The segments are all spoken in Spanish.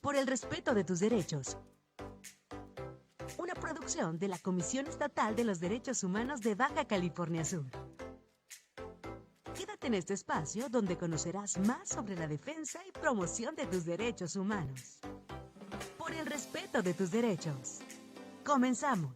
por el respeto de tus derechos. Una producción de la Comisión Estatal de los Derechos Humanos de Baja California Sur. Quédate en este espacio donde conocerás más sobre la defensa y promoción de tus derechos humanos. Por el respeto de tus derechos. Comenzamos.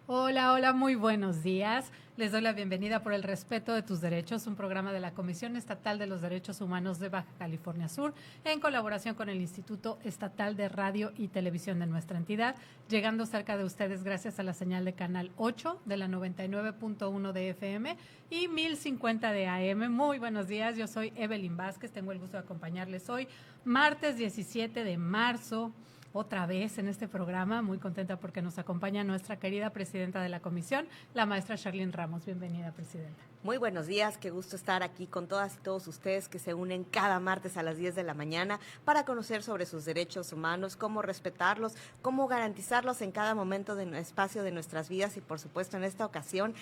Hola, muy buenos días. Les doy la bienvenida por el respeto de tus derechos, un programa de la Comisión Estatal de los Derechos Humanos de Baja California Sur, en colaboración con el Instituto Estatal de Radio y Televisión de nuestra entidad, llegando cerca de ustedes gracias a la señal de Canal 8 de la 99.1 de FM y 1050 de AM. Muy buenos días, yo soy Evelyn Vázquez, tengo el gusto de acompañarles hoy, martes 17 de marzo, otra vez en este programa, muy contenta porque nos acompaña nuestra querida presidenta de la comisión, la maestra Charlene Ramos. Bienvenida, presidenta. Muy buenos días, qué gusto estar aquí con todas y todos ustedes que se unen cada martes a las 10 de la mañana para conocer sobre sus derechos humanos, cómo respetarlos, cómo garantizarlos en cada momento del espacio de nuestras vidas y por supuesto en esta ocasión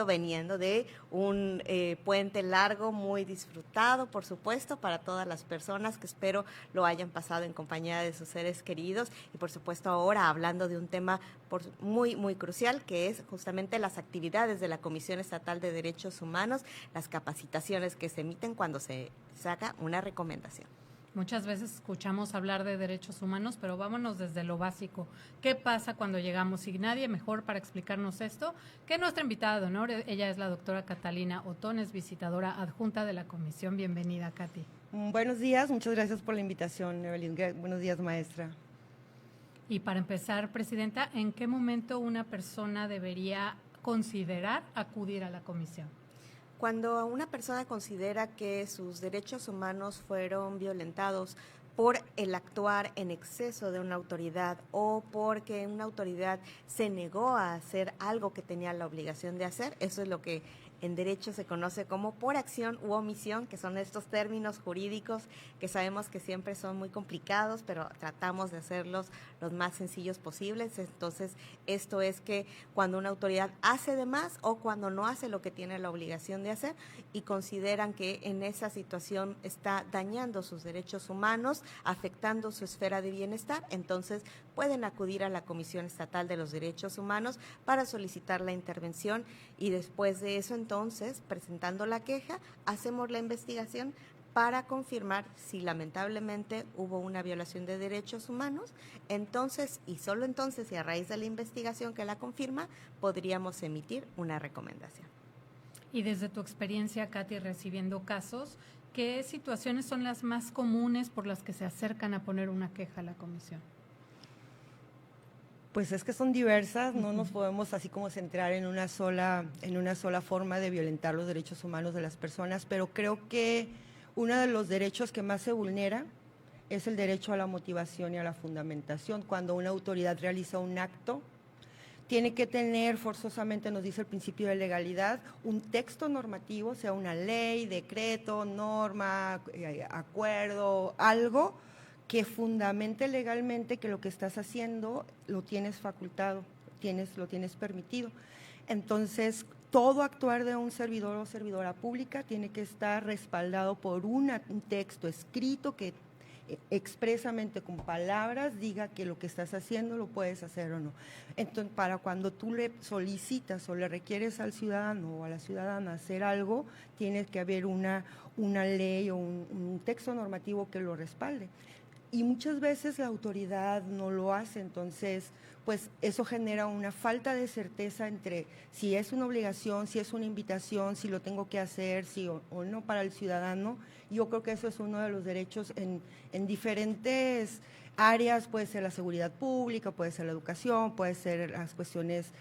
veniendo de un puente largo, muy disfrutado por supuesto para todas las personas que espero lo hayan pasado en compañía de sus seres queridos y por supuesto ahora hablando de un tema muy crucial que es justamente las actividades de la Comisión Estatal de Derechos Humanos, las capacitaciones que se emiten cuando se saca una recomendación. Muchas veces escuchamos hablar de derechos humanos, pero vámonos desde lo básico. ¿Qué pasa cuando llegamos? Y nadie mejor para explicarnos esto que nuestra invitada de honor. Ella es la doctora Catalina Otones, visitadora adjunta de la comisión. Bienvenida, Katy. Buenos días, muchas gracias por la invitación, Evelyn. Buenos días, maestra. Y para empezar, presidenta, ¿en qué momento una persona debería considerar acudir a la comisión? Cuando una persona considera que sus derechos humanos fueron violentados por el actuar en exceso de una autoridad o porque una autoridad se negó a hacer algo que tenía la obligación de hacer, eso es lo que en derecho se conoce como por acción u omisión, que son estos términos jurídicos que sabemos que siempre son muy complicados, pero tratamos de hacerlos los más sencillos posibles. Entonces, esto es que cuando una autoridad hace de más o cuando no hace lo que tiene la obligación de hacer y consideran que en esa situación está dañando sus derechos humanos, afectando su esfera de bienestar, entonces pueden acudir a la Comisión Estatal de los Derechos Humanos para solicitar la intervención y después de eso, entonces, presentando la queja, hacemos la investigación para confirmar si lamentablemente hubo una violación de derechos humanos, entonces, y solo entonces, y a raíz de la investigación que la confirma, podríamos emitir una recomendación. Y desde tu experiencia, Katy, recibiendo casos, ¿qué situaciones son las más comunes por las que se acercan a poner una queja a la comisión? Pues es que son diversas, no nos podemos así como centrar en una sola forma de violentar los derechos humanos de las personas, pero creo que uno de los derechos que más se vulnera es el derecho a la motivación y a la fundamentación. Cuando una autoridad realiza un acto, tiene que tener forzosamente, nos dice el principio de legalidad, un texto normativo, sea una ley, decreto, norma, acuerdo, algo que fundamente legalmente que lo que estás haciendo lo tienes facultado, lo tienes permitido. Entonces, todo actuar de un servidor o servidora pública tiene que estar respaldado por un texto escrito que expresamente con palabras diga que lo que estás haciendo lo puedes hacer o no. Entonces, para cuando tú le solicitas o le requieres al ciudadano o a la ciudadana hacer algo, tiene que haber una ley o un texto normativo que lo respalde. Y muchas veces la autoridad no lo hace, entonces pues eso genera una falta de certeza entre si es una obligación, si es una invitación, si lo tengo que hacer, si o no para el ciudadano. Yo creo que eso es uno de los derechos en diferentes áreas, puede ser la seguridad pública, puede ser la educación, puede ser las cuestiones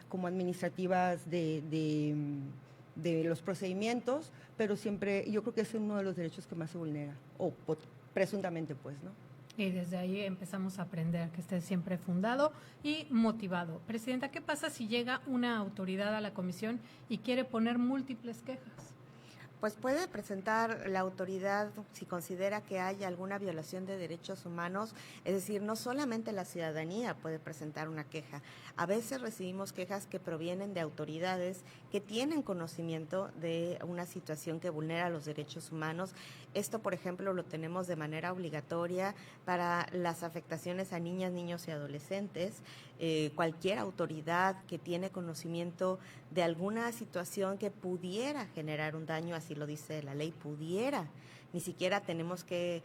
como administrativas de los procedimientos, pero siempre yo creo que es uno de los derechos que más se vulnera, o presuntamente pues, ¿no? Y desde ahí empezamos a aprender que esté siempre fundado y motivado. Presidenta, ¿qué pasa si llega una autoridad a la comisión y quiere poner múltiples quejas? Pues puede presentar la autoridad si considera que hay alguna violación de derechos humanos, es decir, no solamente la ciudadanía puede presentar una queja. A veces recibimos quejas que provienen de autoridades que tienen conocimiento de una situación que vulnera los derechos humanos. Esto, por ejemplo, lo tenemos de manera obligatoria para las afectaciones a niñas, niños y adolescentes. Cualquier autoridad que tiene conocimiento de alguna situación que pudiera generar un daño, así lo dice la ley, pudiera, ni siquiera tenemos que,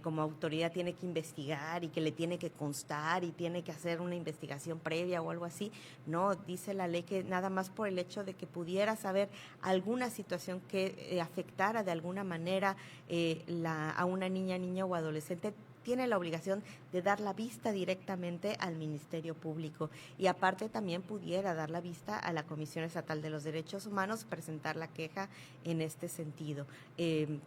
como autoridad tiene que investigar y que le tiene que constar y tiene que hacer una investigación previa o algo así, no, dice la ley que nada más por el hecho de que pudiera saber alguna situación que afectara de alguna manera a una niña, niño o adolescente, tiene la obligación de dar la vista directamente al Ministerio Público y aparte también pudiera dar la vista a la Comisión Estatal de los Derechos Humanos, presentar la queja en este sentido.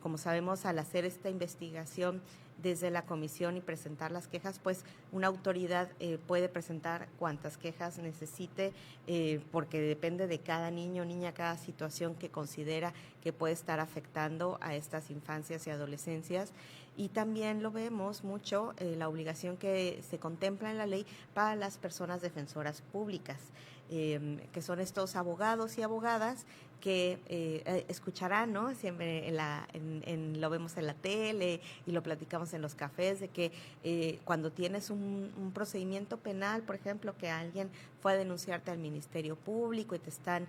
Como sabemos, al hacer esta investigación desde la comisión y presentar las quejas, pues una autoridad puede presentar cuantas quejas necesite, porque depende de cada niño, niña, cada situación que considera que puede estar afectando a estas infancias y adolescencias. Y también lo vemos mucho, la obligación que se contempla en la ley para las personas defensoras públicas, que son estos abogados y abogadas que escucharán, ¿no? Siempre lo vemos en la tele y lo platicamos en los cafés, de que cuando tienes un procedimiento penal, por ejemplo, que alguien fue a denunciarte al Ministerio Público y te están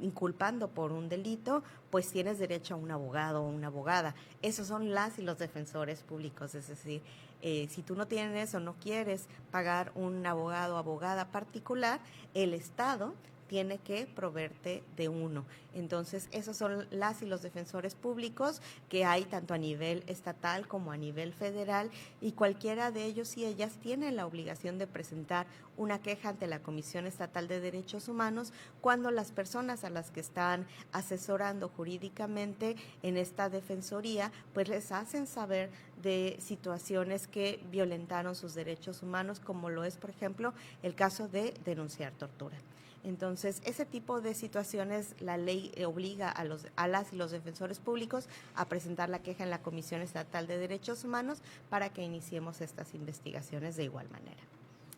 inculpando por un delito, pues tienes derecho a un abogado o una abogada. Esos son las y los defensores públicos, es decir, si tú no tienes o no quieres pagar un abogado o abogada particular, el Estado tiene que proveerte de uno. Entonces, esos son las y los defensores públicos que hay tanto a nivel estatal como a nivel federal, y cualquiera de ellos y ellas tienen la obligación de presentar una queja ante la Comisión Estatal de Derechos Humanos cuando las personas a las que están asesorando jurídicamente en esta defensoría, pues les hacen saber de situaciones que violentaron sus derechos humanos, como lo es, por ejemplo, el caso de denunciar tortura. Entonces, ese tipo de situaciones, la ley obliga a las y los defensores públicos a presentar la queja en la Comisión Estatal de Derechos Humanos para que iniciemos estas investigaciones de igual manera.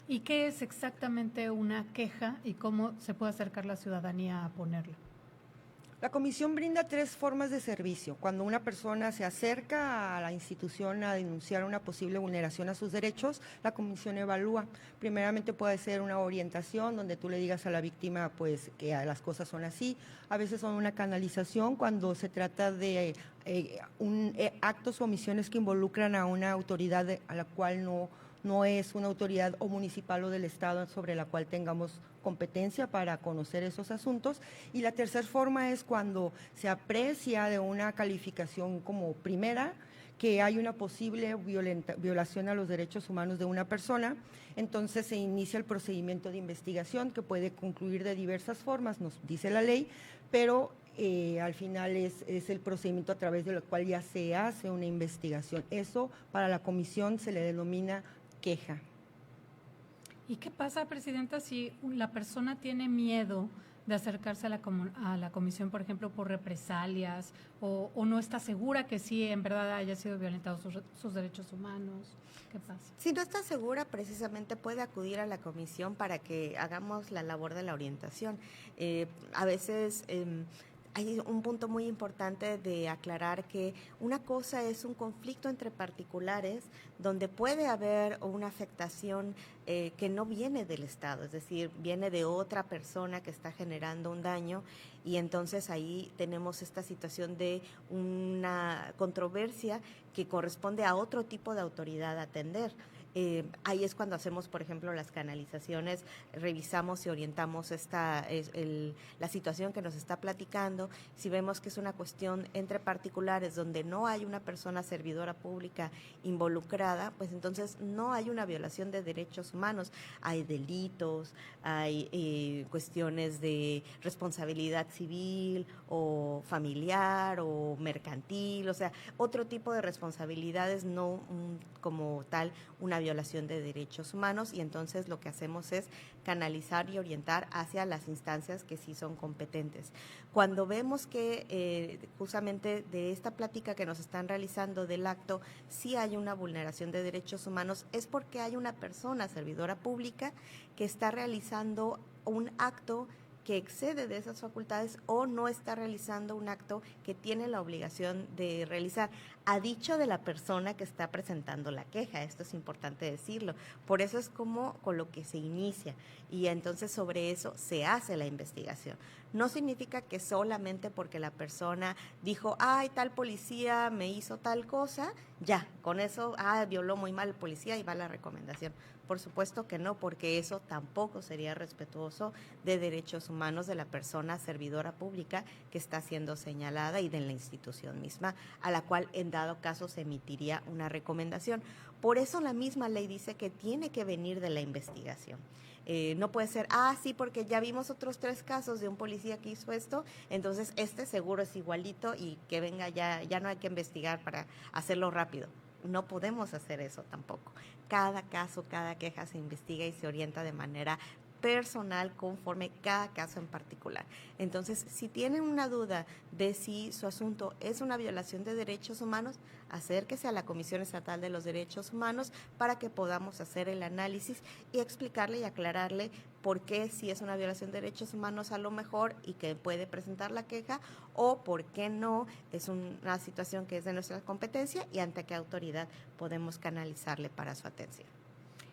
¿Y qué es exactamente una queja y cómo se puede acercar la ciudadanía a ponerla? La comisión brinda 3 formas de servicio. Cuando una persona se acerca a la institución a denunciar una posible vulneración a sus derechos, la comisión evalúa. Primeramente puede ser una orientación donde tú le digas a la víctima pues que las cosas son así. A veces son una canalización cuando se trata de actos o omisiones que involucran a una autoridad a la cual no es una autoridad o municipal o del Estado sobre la cual tengamos competencia para conocer esos asuntos. Y la tercera forma es cuando se aprecia de una calificación como primera que hay una posible violación a los derechos humanos de una persona, entonces se inicia el procedimiento de investigación que puede concluir de diversas formas, nos dice la ley, pero al final es el procedimiento a través del cual ya se hace una investigación. Eso para la comisión se le denomina queja. ¿Y qué pasa, Presidenta, si la persona tiene miedo de acercarse a la comisión, por ejemplo, por represalias o no está segura que sí en verdad haya sido violentados sus derechos humanos? ¿Qué pasa? Si no está segura, precisamente puede acudir a la comisión para que hagamos la labor de la orientación. A veces hay un punto muy importante de aclarar que una cosa es un conflicto entre particulares donde puede haber una afectación que no viene del Estado, es decir, viene de otra persona que está generando un daño, y entonces ahí tenemos esta situación de una controversia que corresponde a otro tipo de autoridad a atender. Ahí es cuando hacemos, por ejemplo, las canalizaciones, revisamos y orientamos la situación que nos está platicando. Si vemos que es una cuestión entre particulares donde no hay una persona servidora pública involucrada, pues entonces no hay una violación de derechos humanos. Hay delitos, hay cuestiones de responsabilidad civil o familiar o mercantil, o sea, otro tipo de responsabilidades, no como tal una una violación de derechos humanos, y entonces lo que hacemos es canalizar y orientar hacia las instancias que sí son competentes. Cuando vemos que justamente de esta plática que nos están realizando del acto sí hay una vulneración de derechos humanos, es porque hay una persona servidora pública que está realizando un acto que excede de esas facultades o no está realizando un acto que tiene la obligación de realizar, a dicho de la persona que está presentando la queja. Esto es importante decirlo. Por eso es como con lo que se inicia, y entonces sobre eso se hace la investigación. No significa que solamente porque la persona dijo, ay, tal policía me hizo tal cosa, ya, con eso, violó muy mal el policía y va la recomendación. Por supuesto que no, porque eso tampoco sería respetuoso de derechos humanos de la persona servidora pública que está siendo señalada y de la institución misma, a la cual en dado caso se emitiría una recomendación. Por eso la misma ley dice que tiene que venir de la investigación. No puede ser, sí, porque ya vimos otros 3 casos de un policía que hizo esto, entonces este seguro es igualito y que venga ya no hay que investigar para hacerlo rápido. No podemos hacer eso tampoco. Cada caso, cada queja se investiga y se orienta de manera personal conforme cada caso en particular. Entonces, si tienen una duda de si su asunto es una violación de derechos humanos, acérquese a la Comisión Estatal de los Derechos Humanos para que podamos hacer el análisis y explicarle y aclararle por qué si es una violación de derechos humanos a lo mejor y que puede presentar la queja, o por qué no es una situación que es de nuestra competencia y ante qué autoridad podemos canalizarle para su atención.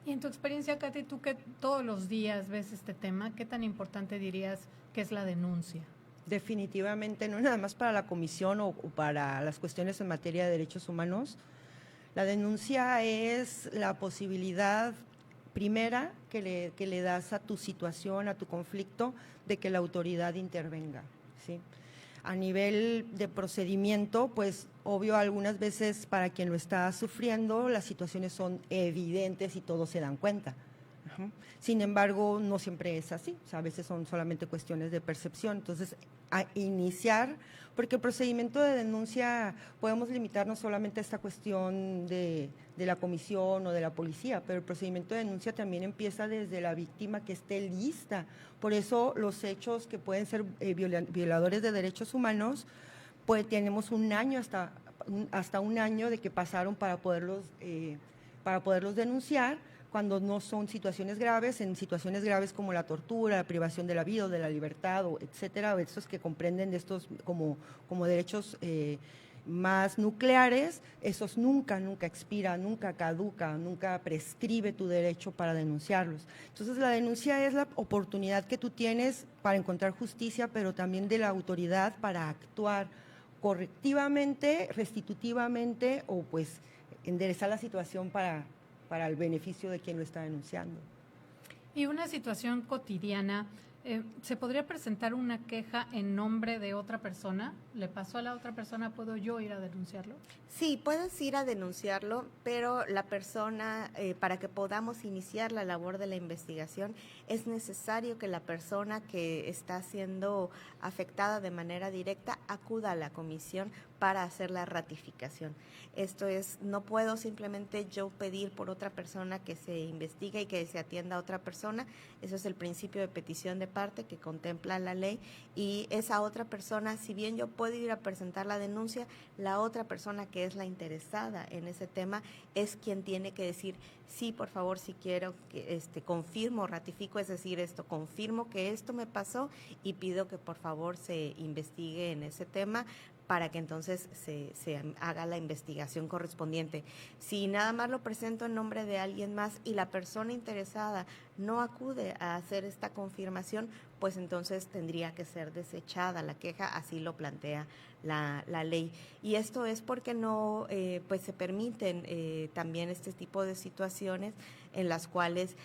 Y en tu experiencia, Katy, tú que todos los días ves este tema, ¿qué tan importante dirías que es la denuncia? Definitivamente, no nada más para la comisión o para las cuestiones en materia de derechos humanos. La denuncia es la posibilidad primera que le das a tu situación, a tu conflicto, de que la autoridad intervenga, ¿sí? A nivel de procedimiento, pues obvio algunas veces para quien lo está sufriendo las situaciones son evidentes y todos se dan cuenta. Sin embargo, no siempre es así, o sea, a veces son solamente cuestiones de percepción. Entonces, a iniciar, porque el procedimiento de denuncia podemos limitarnos solamente a esta cuestión de la comisión o de la policía, pero el procedimiento de denuncia también empieza desde la víctima que esté lista. Por eso los hechos que pueden ser violadores de derechos humanos, pues tenemos un año hasta un año de que pasaron para poderlos denunciar, cuando no son situaciones graves. En situaciones graves como la tortura, la privación de la vida o de la libertad, o etcétera, o estos que comprenden de estos como derechos más nucleares, esos nunca expira, nunca caduca, nunca prescribe tu derecho para denunciarlos. Entonces la denuncia es la oportunidad que tú tienes para encontrar justicia, pero también de la autoridad para actuar correctivamente, restitutivamente, o pues enderezar la situación para el beneficio de quien lo está denunciando. Y una situación cotidiana, ¿se podría presentar una queja en nombre de otra persona? ¿Le pasó a la otra persona? ¿Puedo yo ir a denunciarlo? Sí, puedes ir a denunciarlo, pero la persona, para que podamos iniciar la labor de la investigación, es necesario que la persona que está siendo afectada de manera directa acuda a la comisión para hacer la ratificación. Esto es, no puedo simplemente yo pedir por otra persona que se investigue y que se atienda a otra persona. Eso es el principio de petición de parte que contempla la ley, y esa otra persona, si bien yo puedo ir a presentar la denuncia, la otra persona que es la interesada en ese tema es quien tiene que decir, sí, por favor, si quiero, que confirmo, ratifico, es decir, confirmo que esto me pasó y pido que por favor se investigue en ese tema, para que entonces se haga la investigación correspondiente. Si nada más lo presento en nombre de alguien más y la persona interesada no acude a hacer esta confirmación, pues entonces tendría que ser desechada la queja, así lo plantea la ley. Y esto es porque no pues se permiten también este tipo de situaciones en las cuales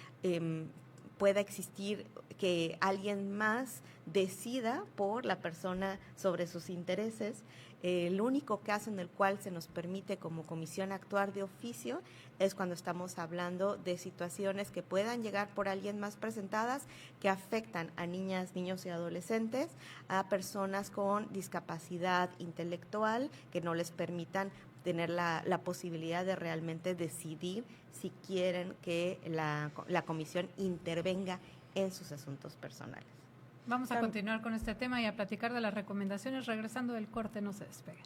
pueda existir que alguien más decida por la persona sobre sus intereses. El único caso en el cual se nos permite como comisión actuar de oficio es cuando estamos hablando de situaciones que puedan llegar por alguien más presentadas, que afectan a niñas, niños y adolescentes, a personas con discapacidad intelectual, que no les permitan tener la posibilidad de realmente decidir si quieren que la comisión intervenga en sus asuntos personales. Vamos a continuar con este tema y a platicar de las recomendaciones. Regresando del corte, no se despeguen.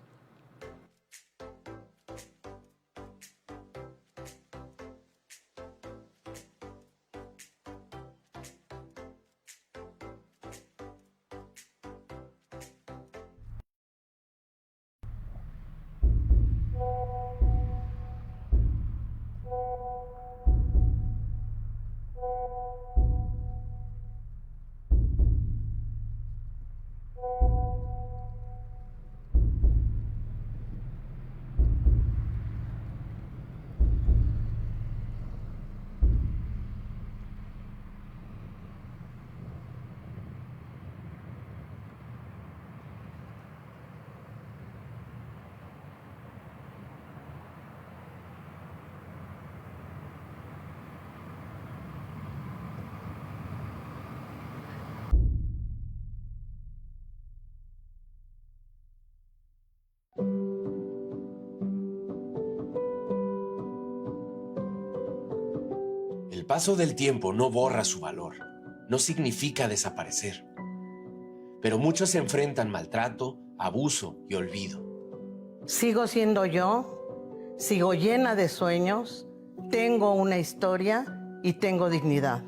El paso del tiempo no borra su valor, no significa desaparecer. Pero muchos se enfrentan maltrato, abuso y olvido. Sigo siendo yo, sigo llena de sueños, tengo una historia y tengo dignidad.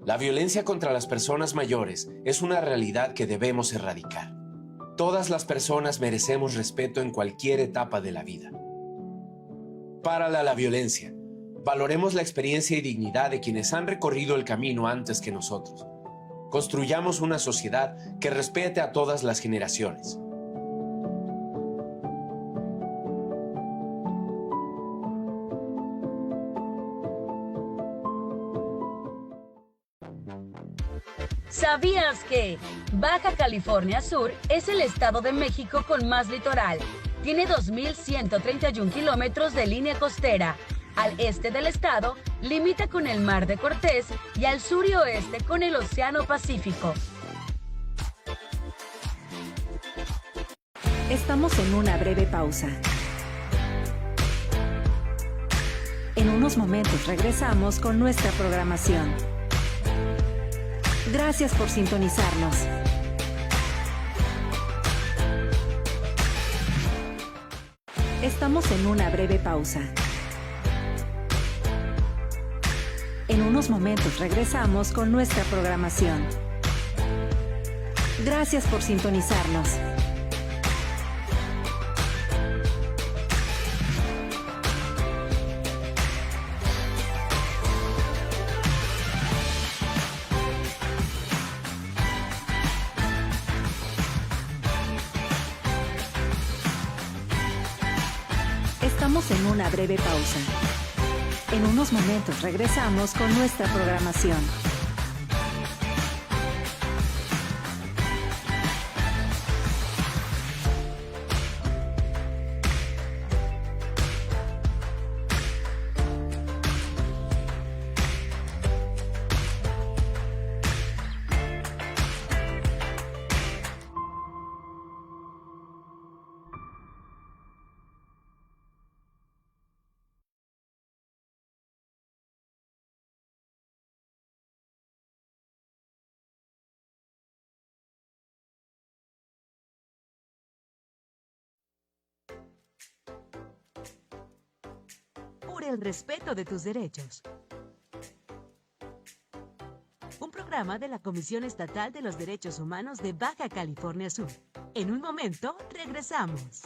La violencia contra las personas mayores es una realidad que debemos erradicar. Todas las personas merecemos respeto en cualquier etapa de la vida. Párala la violencia. Valoremos la experiencia y dignidad de quienes han recorrido el camino antes que nosotros. Construyamos una sociedad que respete a todas las generaciones. ¿Sabías que Baja California Sur es el estado de México con más litoral? Tiene 2.131 kilómetros de línea costera. Al este del estado, limita con el Mar de Cortés y al sur y oeste con el Océano Pacífico. Estamos en una breve pausa. En unos momentos regresamos con nuestra programación. Gracias por sintonizarnos. Estamos en una breve pausa. En unos momentos regresamos con nuestra programación. Gracias por sintonizarnos. Estamos en una breve pausa. En unos momentos regresamos con nuestra programación. Por el respeto de tus derechos. Un programa de la Comisión Estatal de los Derechos Humanos de Baja California Sur. En un momento, regresamos.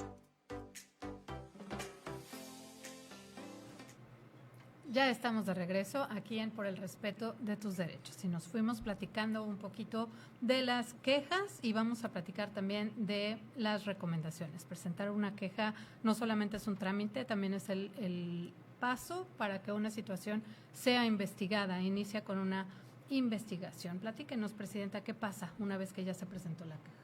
Ya estamos de regreso aquí en Por el Respeto de tus Derechos y nos fuimos platicando un poquito de las quejas y vamos a platicar también de las recomendaciones. Presentar una queja no solamente es un trámite, también es el paso para que una situación sea investigada. Inicia con una investigación. Platíquenos, Presidenta, ¿qué pasa una vez que ya se presentó la queja?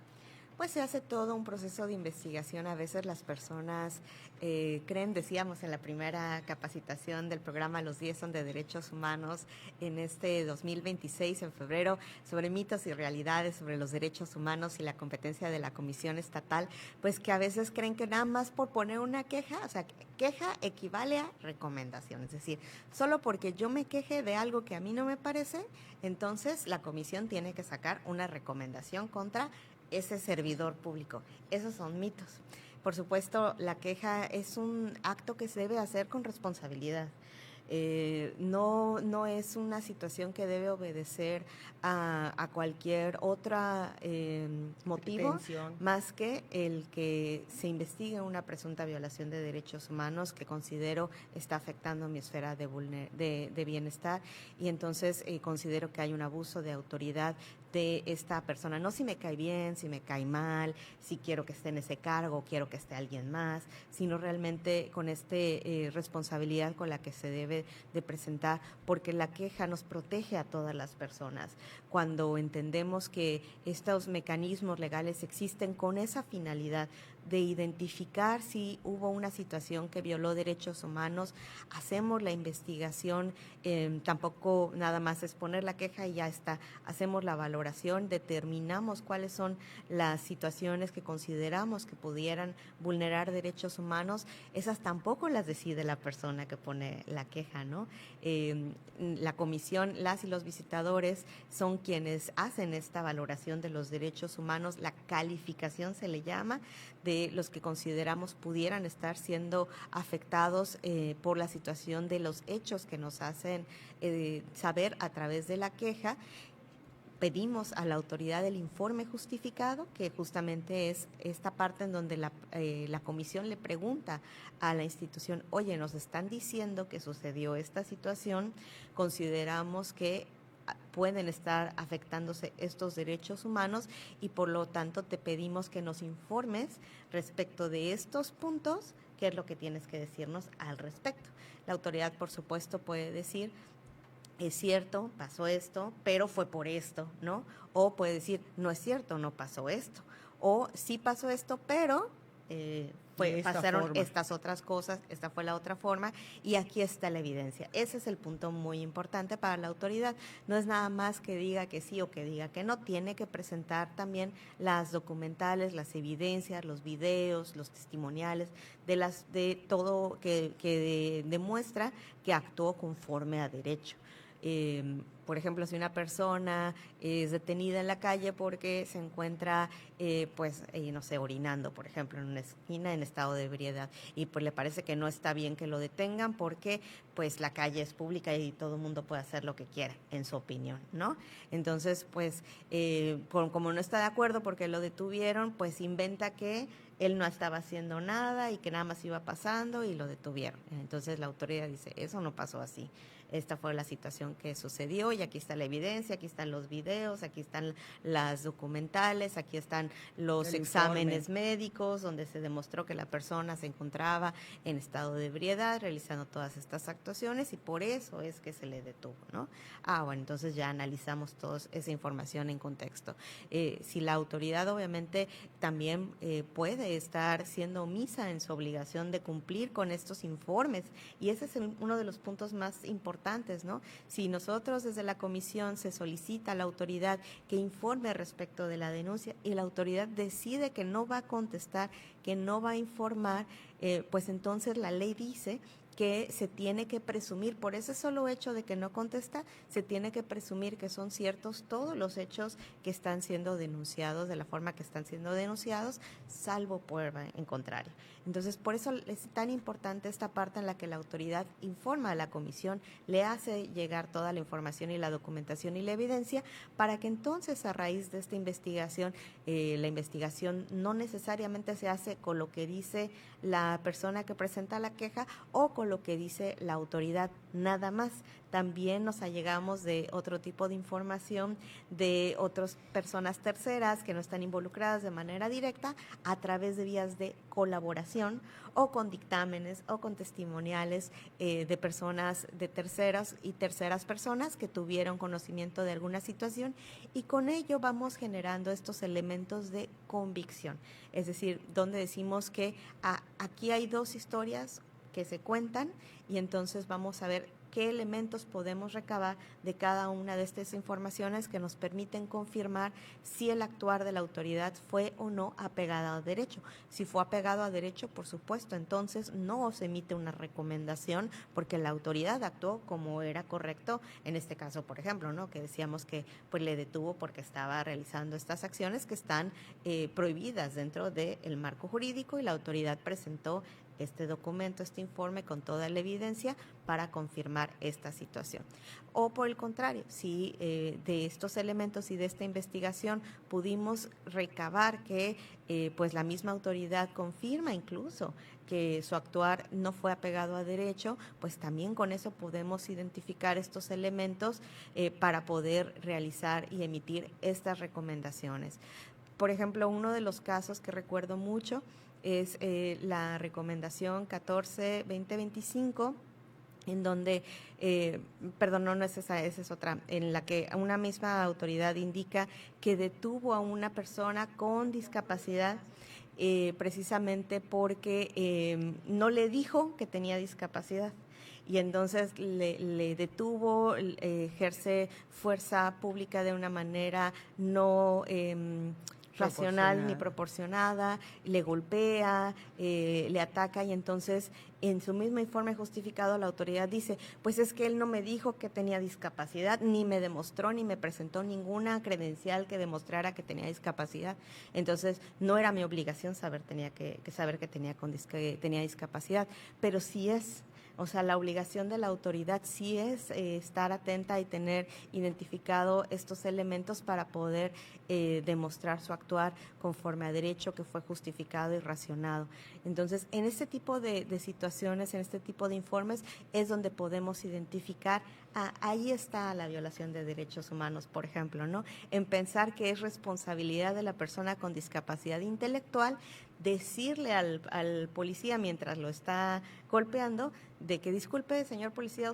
Pues se hace todo un proceso de investigación. A veces las personas creen, decíamos en la primera capacitación del programa Los 10 son de Derechos Humanos en este 2026, en febrero, sobre mitos y realidades sobre los derechos humanos y la competencia de la Comisión Estatal, pues que a veces creen que nada más por poner una queja, o sea, queja equivale a recomendación. Es decir, solo porque yo me queje de algo que a mí no me parece, entonces la comisión tiene que sacar una recomendación contra ese servidor público. Esos son mitos. Por supuesto, la queja es un acto que se debe hacer con responsabilidad. No es una situación que debe obedecer a cualquier otra motivo Pretensión. más que el que se investigue una presunta violación de derechos humanos que considero está afectando mi esfera de bienestar, y entonces considero que hay un abuso de autoridad de esta persona, no si me cae bien, si me cae mal, si quiero que esté en ese cargo, quiero que esté alguien más, sino realmente con responsabilidad con la que se debe de presentar, porque la queja nos protege a todas las personas. Cuando entendemos que estos mecanismos legales existen con esa finalidad de identificar si hubo una situación que violó derechos humanos, hacemos la investigación, tampoco nada más es poner la queja y ya está, hacemos la valoración, determinamos cuáles son las situaciones que consideramos que pudieran vulnerar derechos humanos, esas tampoco las decide la persona que pone la queja, ¿no? La comisión, las y los visitadores son quienes hacen esta valoración de los derechos humanos, la calificación se le llama, de los que consideramos pudieran estar siendo afectados por la situación de los hechos que nos hacen saber a través de la queja. Pedimos a la autoridad el informe justificado, que justamente es esta parte en donde la comisión le pregunta a la institución, oye, nos están diciendo que sucedió esta situación, consideramos que pueden estar afectándose estos derechos humanos y por lo tanto te pedimos que nos informes respecto de estos puntos, qué es lo que tienes que decirnos al respecto. La autoridad, por supuesto, puede decir, es cierto, pasó esto, pero fue por esto, ¿no? O puede decir, no es cierto, no pasó esto. O sí pasó esto, pero pasaron forma. estas otras cosas, esta fue la otra forma, y aquí está la evidencia. Ese es el punto muy importante para la autoridad. No es nada más que diga que sí o que diga que no, tiene que presentar también las documentales, las evidencias, los videos, los testimoniales, de todo que demuestra que actuó conforme a derecho. Por ejemplo, si una persona es detenida en la calle porque se encuentra, no sé, orinando, por ejemplo, en una esquina en estado de ebriedad, y pues le parece que no está bien que lo detengan porque pues la calle es pública y todo el mundo puede hacer lo que quiera, en su opinión, ¿no? Entonces, pues, como no está de acuerdo porque lo detuvieron, pues inventa que él no estaba haciendo nada y que nada más iba pasando y lo detuvieron. Entonces la autoridad dice, eso no pasó así. Esta fue la situación que sucedió y aquí está la evidencia, aquí están los videos, aquí están las documentales, aquí están los exámenes médicos donde se demostró que la persona se encontraba en estado de ebriedad realizando todas estas actuaciones y por eso es que se le detuvo, ¿no? Bueno, entonces ya analizamos toda esa información en contexto. Si la autoridad obviamente también puede estar siendo omisa en su obligación de cumplir con estos informes, y ese es uno de los puntos más importantes, ¿no? Si nosotros desde la comisión se solicita a la autoridad que informe respecto de la denuncia y la autoridad decide que no va a contestar, que no va a informar, pues entonces la ley dice que se tiene que presumir, por ese solo hecho de que no contesta, se tiene que presumir que son ciertos todos los hechos que están siendo denunciados de la forma que están siendo denunciados, salvo prueba en contrario. Entonces, por eso es tan importante esta parte en la que la autoridad informa a la comisión, le hace llegar toda la información y la documentación y la evidencia, para que entonces a raíz de esta investigación, la investigación no necesariamente se hace con lo que dice la persona que presenta la queja o con lo que dice la autoridad, nada más. También nos allegamos de otro tipo de información de otras personas terceras que no están involucradas de manera directa a través de vías de colaboración o con dictámenes o con testimoniales de personas de terceras y terceras personas que tuvieron conocimiento de alguna situación, y con ello vamos generando estos elementos de convicción. Es decir, donde decimos que aquí hay dos historias que se cuentan y entonces vamos a ver qué elementos podemos recabar de cada una de estas informaciones que nos permiten confirmar si el actuar de la autoridad fue o no apegado a derecho. Si fue apegado a derecho, por supuesto, entonces no se emite una recomendación porque la autoridad actuó como era correcto, en este caso, por ejemplo, ¿no? Que decíamos que pues le detuvo porque estaba realizando estas acciones que están prohibidas dentro del marco jurídico, y la autoridad presentó este documento, este informe con toda la evidencia para confirmar esta situación. O por el contrario, si de estos elementos y de esta investigación pudimos recabar que pues la misma autoridad confirma incluso que su actuar no fue apegado a derecho, pues también con eso podemos identificar estos elementos para poder realizar y emitir estas recomendaciones. Por ejemplo, uno de los casos que recuerdo mucho es la recomendación 14-2025, en donde, perdón, no es esa es otra, en la que una misma autoridad indica que detuvo a una persona con discapacidad precisamente porque no le dijo que tenía discapacidad. Y entonces le detuvo, ejerce fuerza pública de una manera no racional ni proporcionada, le golpea, le ataca, y entonces en su mismo informe justificado la autoridad dice, pues es que él no me dijo que tenía discapacidad, ni me demostró ni me presentó ninguna credencial que demostrara que tenía discapacidad, entonces no era mi obligación saber que tenía discapacidad, pero sí es. O sea, la obligación de la autoridad sí es estar atenta y tener identificado estos elementos para poder demostrar su actuar conforme a derecho, que fue justificado y racionado. Entonces, en este tipo de situaciones, en este tipo de informes, es donde podemos identificar, ahí está la violación de derechos humanos, por ejemplo, ¿no? En pensar que es responsabilidad de la persona con discapacidad intelectual decirle al policía mientras lo está golpeando de que disculpe, señor policía,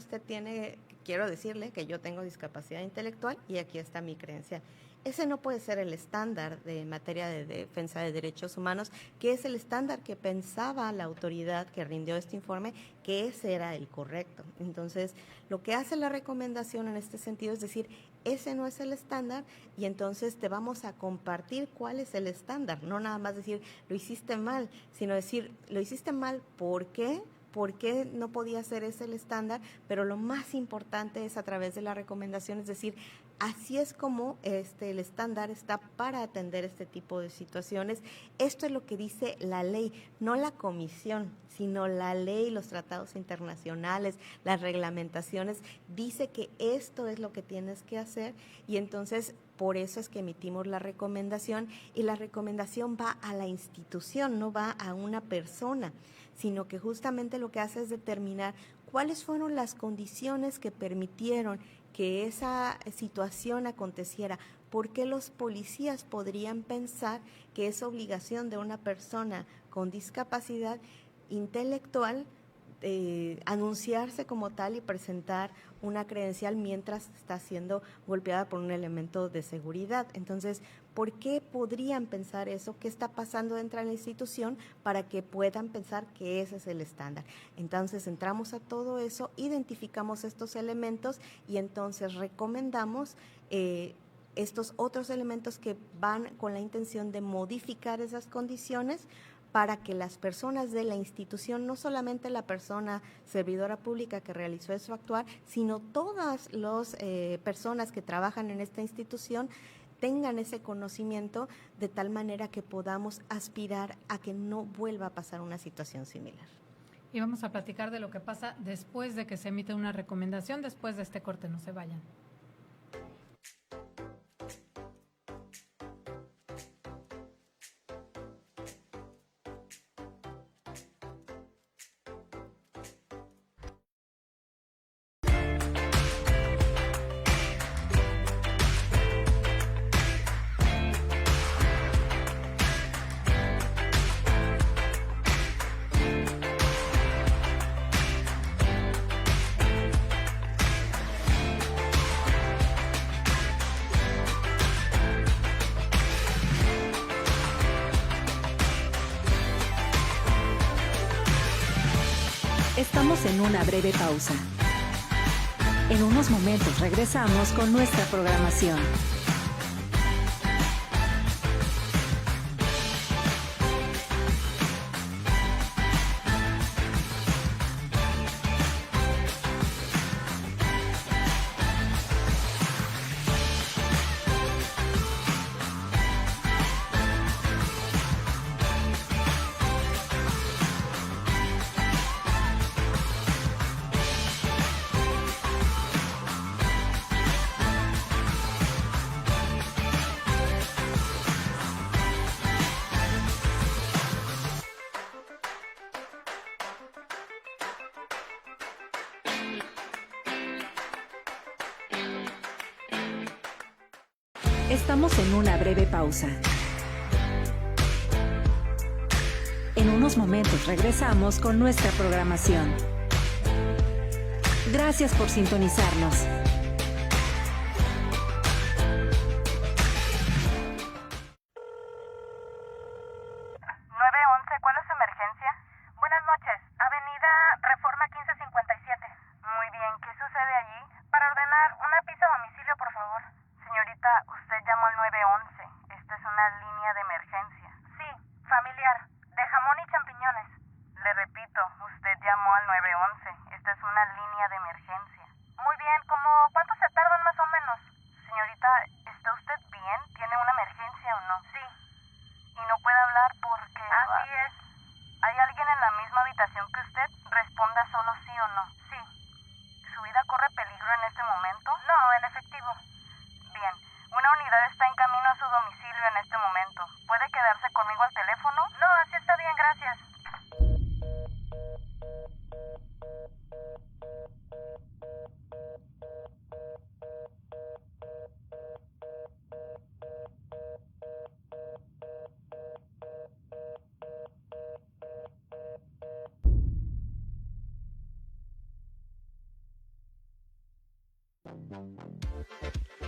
quiero decirle que yo tengo discapacidad intelectual y aquí está mi credencial. Ese no puede ser el estándar de materia de defensa de derechos humanos, que es el estándar que pensaba la autoridad que rindió este informe, que ese era el correcto. Entonces, lo que hace la recomendación en este sentido es decir, ese no es el estándar, y entonces te vamos a compartir cuál es el estándar. No nada más decir, lo hiciste mal, sino decir, lo hiciste mal, ¿por qué? ¿Por qué no podía ser ese el estándar? Pero lo más importante es a través de la recomendación, es decir, así es como el estándar está para atender este tipo de situaciones. Esto es lo que dice la ley, no la comisión, sino la ley, los tratados internacionales, las reglamentaciones, dice que esto es lo que tienes que hacer, y entonces por eso es que emitimos la recomendación, y la recomendación va a la institución, no va a una persona, sino que justamente lo que hace es determinar cuáles fueron las condiciones que permitieron que esa situación aconteciera. ¿Por qué los policías podrían pensar que es obligación de una persona con discapacidad intelectual anunciarse como tal y presentar una credencial mientras está siendo golpeada por un elemento de seguridad? Entonces, ¿por qué podrían pensar eso? ¿Qué está pasando dentro de la institución para que puedan pensar que ese es el estándar? Entonces, entramos a todo eso, identificamos estos elementos y entonces recomendamos estos otros elementos que van con la intención de modificar esas condiciones para que las personas de la institución, no solamente la persona servidora pública que realizó su actuar, sino todas las personas que trabajan en esta institución tengan ese conocimiento, de tal manera que podamos aspirar a que no vuelva a pasar una situación similar. Y vamos a platicar de lo que pasa después de que se emite una recomendación, después de este corte. No se vayan. Estamos en una breve pausa. En unos momentos regresamos con nuestra programación. Estamos en una breve pausa. En unos momentos regresamos con nuestra programación. Gracias por sintonizarnos. ¿Cuál es su emergencia? Buenas noches, Avenida Reforma 1557. Muy bien, ¿qué sucede allí? Para ordenar una pizza a domicilio, por favor. Señorita, usted llamó al 911. Esta es una línea de emergencia. Sí, familiar, de jamón y champiñones. Le repito, usted llamó al 911. Esta es una línea de emergencia. Muy bien, ¿cómo cuánto se tardan más o menos? Señorita, ¿está usted bien? ¿Tiene una emergencia o no? Sí. Y no puede hablar porque... Así es. ¿Hay alguien en la misma habitación que usted? Responda solo sí o no. Sí. ¿Su vida corre peligro en este momento? No, en efectivo. Bien. Una unidad está en camino a su domicilio en este momento. ¿Puede quedarse conmigo al teléfono? No, así está bien, gracias.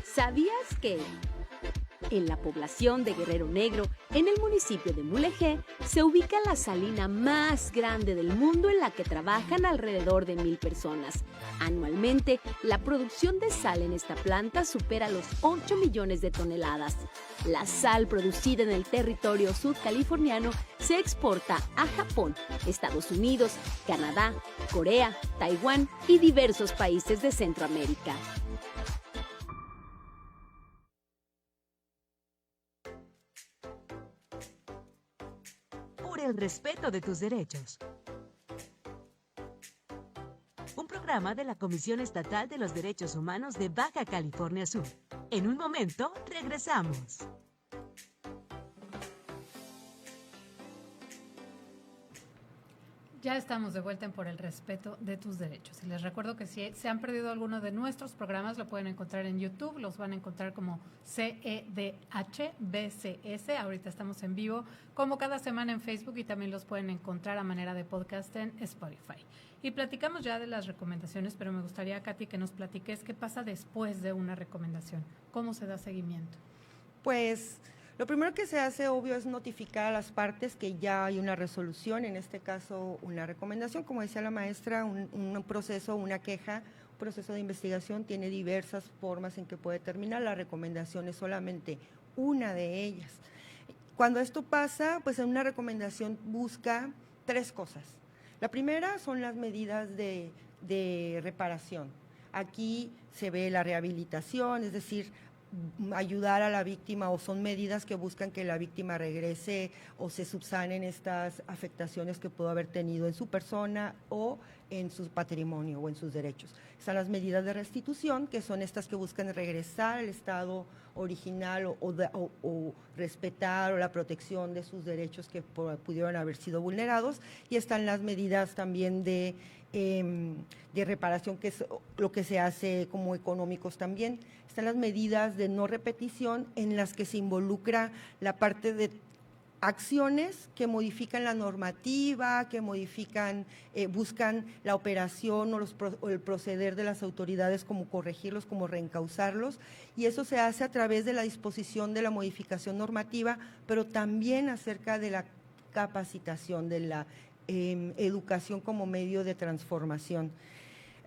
¿Sabías que en la población de Guerrero Negro, en el municipio de Mulegé, se ubica la salina más grande del mundo en la que trabajan alrededor de 1,000 personas? Anualmente, la producción de sal en esta planta supera los 8 millones de toneladas. La sal producida en el territorio sudcaliforniano se exporta a Japón, Estados Unidos, Canadá, Corea, Taiwán y diversos países de Centroamérica. Por el respeto de tus derechos. Un programa de la Comisión Estatal de los Derechos Humanos de Baja California Sur. En un momento, regresamos. Ya estamos de vuelta en Por el Respeto de tus Derechos. Y les recuerdo que si se han perdido alguno de nuestros programas, lo pueden encontrar en YouTube. Los van a encontrar como CEDHBCS. Ahorita estamos en vivo, como cada semana en Facebook, y también los pueden encontrar a manera de podcast en Spotify. Y platicamos ya de las recomendaciones, pero me gustaría, Katy, que nos platiques qué pasa después de una recomendación. ¿Cómo se da seguimiento? Pues lo primero que se hace, obvio, es notificar a las partes que ya hay una resolución, en este caso una recomendación, como decía la maestra, un proceso, una queja, un proceso de investigación tiene diversas formas en que puede terminar, la recomendación es solamente una de ellas. Cuando esto pasa, pues en una recomendación busca 3 cosas. La primera son las medidas de reparación. Aquí se ve la rehabilitación, es decir, ayudar a la víctima, o son medidas que buscan que la víctima regrese o se subsanen estas afectaciones que pudo haber tenido en su persona o en su patrimonio o en sus derechos. Están las medidas de restitución, que son estas que buscan regresar al estado original o respetar o la protección de sus derechos que pudieron haber sido vulnerados, y están las medidas también de reparación, que es lo que se hace como económicos también. Están las medidas de no repetición, en las que se involucra la parte de acciones que modifican la normativa, que modifican, buscan la operación o el proceder de las autoridades, como corregirlos, como reencauzarlos, y eso se hace a través de la disposición de la modificación normativa, pero también acerca de la capacitación, de la educación como medio de transformación.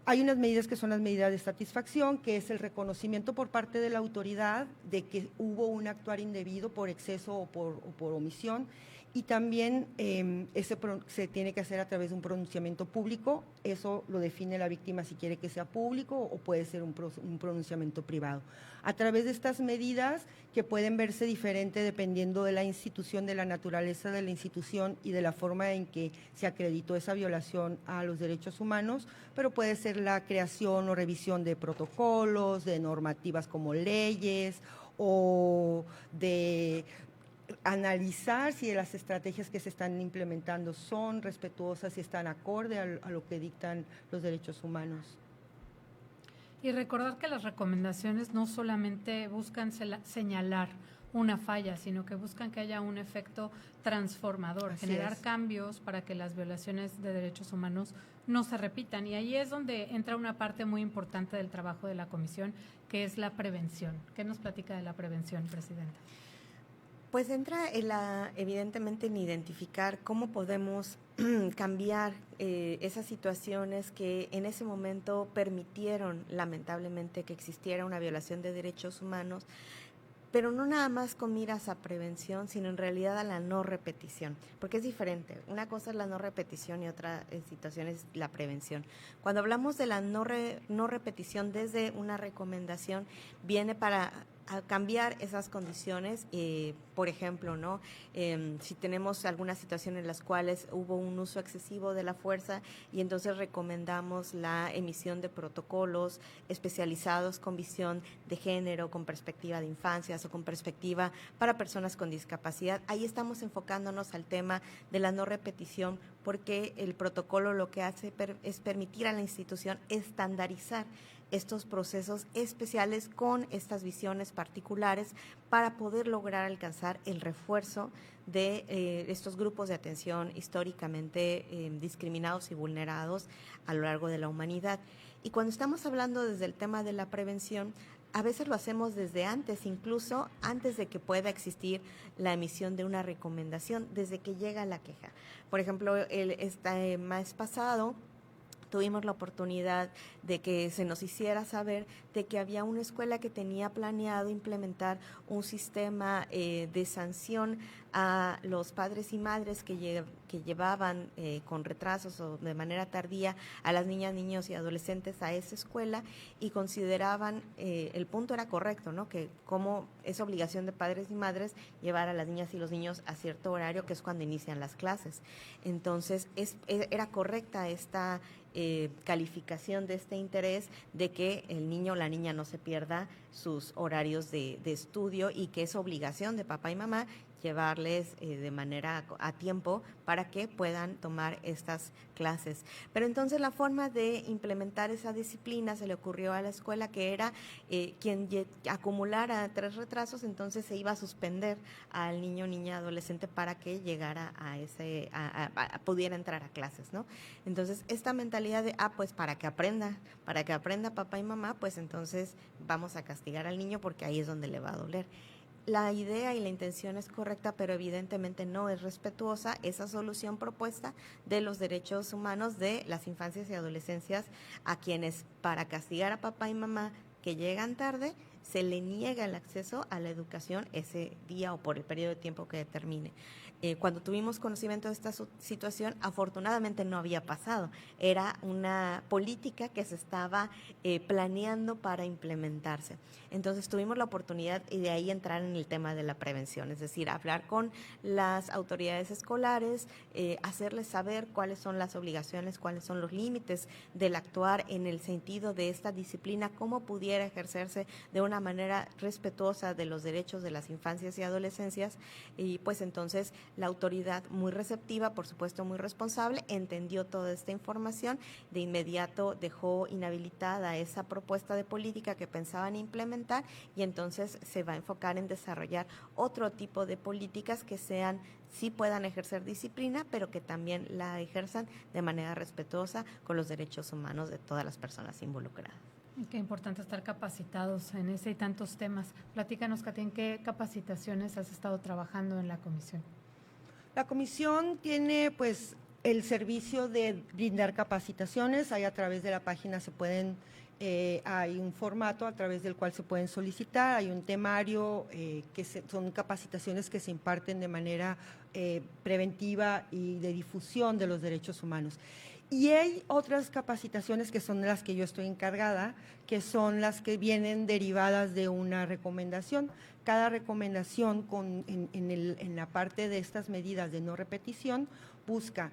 Hay unas medidas que son las medidas de satisfacción, que es el reconocimiento por parte de la autoridad de que hubo un actuar indebido por exceso o por omisión, y también se tiene que hacer a través de un pronunciamiento público. Eso lo define la víctima si quiere que sea público o puede ser un pronunciamiento privado. A través de estas medidas, que pueden verse diferente dependiendo de la institución, de la naturaleza de la institución y de la forma en que se acreditó esa violación a los derechos humanos, pero puede ser la creación o revisión de protocolos, de normativas como leyes, o de analizar si las estrategias que se están implementando son respetuosas y están acorde a lo que dictan los derechos humanos. Y recordar que las recomendaciones no solamente buscan señalar una falla, sino que buscan que haya un efecto transformador, generar cambios para que las violaciones de derechos humanos no se repitan. Y ahí es donde entra una parte muy importante del trabajo de la comisión, que es la prevención. ¿Qué nos platica de la prevención, Presidenta? Pues entra evidentemente en identificar cómo podemos cambiar esas situaciones que en ese momento permitieron lamentablemente que existiera una violación de derechos humanos, pero no nada más con miras a prevención, sino en realidad a la no repetición, porque es diferente. Una cosa es la no repetición y otra situación es la prevención. Cuando hablamos de la no repetición desde una recomendación, viene para a cambiar esas condiciones, por ejemplo, ¿no? Si tenemos algunas situaciones en las cuales hubo un uso excesivo de la fuerza y entonces recomendamos la emisión de protocolos especializados con visión de género, con perspectiva de infancias o con perspectiva para personas con discapacidad, ahí estamos enfocándonos al tema de la no repetición, porque el protocolo lo que hace es permitir a la institución estandarizar estos procesos especiales con estas visiones particulares para poder lograr alcanzar el refuerzo de estos grupos de atención históricamente discriminados y vulnerados a lo largo de la humanidad. Y cuando estamos hablando desde el tema de la prevención, a veces lo hacemos desde antes, incluso antes de que pueda existir la emisión de una recomendación, desde que llega la queja. Por ejemplo, este mes pasado tuvimos la oportunidad de que se nos hiciera saber de que había una escuela que tenía planeado implementar un sistema de sanción a los padres y madres que llevaban con retrasos o de manera tardía a las niñas, niños y adolescentes a esa escuela, y consideraban, el punto era correcto, ¿no? Que como es obligación de padres y madres llevar a las niñas y los niños a cierto horario, que es cuando inician las clases. Entonces, era correcta esta calificación de este interés de que el niño o la niña no se pierda sus horarios de estudio, y que es obligación de papá y mamá llevarles de manera a tiempo para que puedan tomar estas clases. Pero entonces la forma de implementar esa disciplina se le ocurrió a la escuela que era quien acumulara 3 retrasos, entonces se iba a suspender al niño, niña, adolescente para que llegara pudiera entrar a clases, ¿no? Entonces esta mentalidad de, pues para que aprenda papá y mamá, pues entonces vamos a castigar al niño porque ahí es donde le va a doler. La idea y la intención es correcta, pero evidentemente no es respetuosa esa solución propuesta de los derechos humanos de las infancias y adolescencias, a quienes para castigar a papá y mamá que llegan tarde se le niega el acceso a la educación ese día o por el periodo de tiempo que determine. Cuando tuvimos conocimiento de esta situación, afortunadamente no había pasado. Era una política que se estaba planeando para implementarse. Entonces tuvimos la oportunidad y de ahí entrar en el tema de la prevención, es decir, hablar con las autoridades escolares, hacerles saber cuáles son las obligaciones, cuáles son los límites del actuar en el sentido de esta disciplina, cómo pudiera ejercerse de una manera respetuosa de los derechos de las infancias y adolescencias, y pues entonces la autoridad, muy receptiva, por supuesto muy responsable, entendió toda esta información, de inmediato dejó inhabilitada esa propuesta de política que pensaban implementar, y entonces se va a enfocar en desarrollar otro tipo de políticas que sí puedan ejercer disciplina, pero que también la ejerzan de manera respetuosa con los derechos humanos de todas las personas involucradas. Qué importante estar capacitados en ese y tantos temas. Platícanos, Katy, ¿en qué capacitaciones has estado trabajando en la comisión? La comisión tiene, pues, el servicio de brindar capacitaciones, hay a través de la página hay un formato a través del cual se pueden solicitar, hay un temario son capacitaciones que se imparten de manera preventiva y de difusión de los derechos humanos. Y hay otras capacitaciones que son las que yo estoy encargada, que son las que vienen derivadas de una recomendación. Cada recomendación en la parte de estas medidas de no repetición busca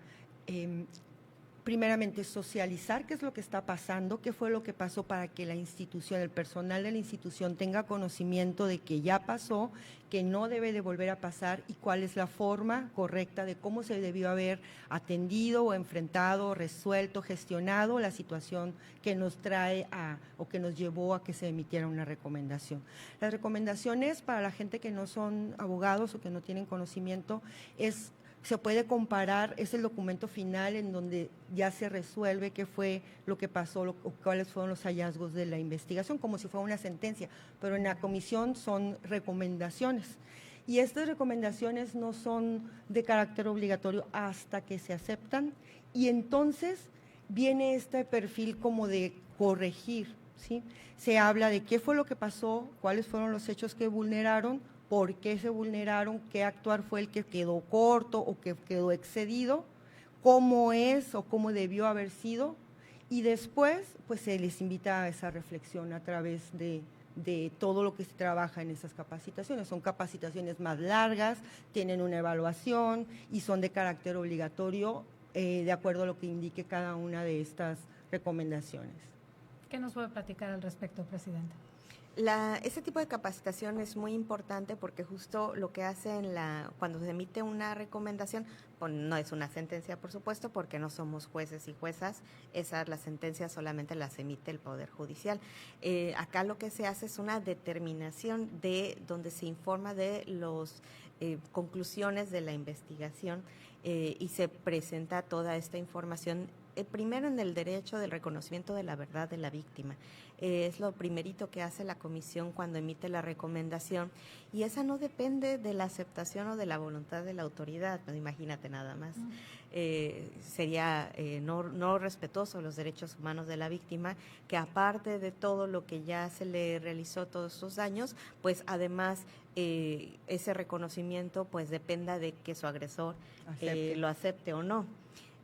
primeramente socializar qué es lo que está pasando, qué fue lo que pasó para que la institución, el personal de la institución tenga conocimiento de que ya pasó, que no debe de volver a pasar y cuál es la forma correcta de cómo se debió haber atendido o enfrentado, resuelto, gestionado la situación que nos trae o que nos llevó a que se emitiera una recomendación. Las recomendaciones para la gente que no son abogados o que no tienen conocimiento se puede comparar, es el documento final en donde ya se resuelve qué fue lo que pasó, o cuáles fueron los hallazgos de la investigación, como si fuera una sentencia, pero en la comisión son recomendaciones. Y estas recomendaciones no son de carácter obligatorio hasta que se aceptan, y entonces viene este perfil como de corregir, ¿sí? Se habla de qué fue lo que pasó, cuáles fueron los hechos que vulneraron, por qué se vulneraron, qué actuar fue el que quedó corto o que quedó excedido, cómo es o cómo debió haber sido, y después pues se les invita a esa reflexión a través de todo lo que se trabaja en esas capacitaciones. Son capacitaciones más largas, tienen una evaluación y son de carácter obligatorio de acuerdo a lo que indique cada una de estas recomendaciones. ¿Qué nos puede platicar al respecto, Presidenta? Ese tipo de capacitación es muy importante porque justo lo que hace cuando se emite una recomendación, pues no es una sentencia, por supuesto, porque no somos jueces y juezas, las sentencias solamente las emite el Poder Judicial. Acá lo que se hace es una determinación de donde se informa de las conclusiones de la investigación y se presenta toda esta información primero en el derecho del reconocimiento de la verdad de la víctima. Es lo primerito que hace la comisión cuando emite la recomendación, y esa no depende de la aceptación o de la voluntad de la autoridad, pues imagínate nada más. Sería no respetuoso los derechos humanos de la víctima, que aparte de todo lo que ya se le realizó todos estos daños, pues además ese reconocimiento pues dependa de que su agresor lo acepte o no.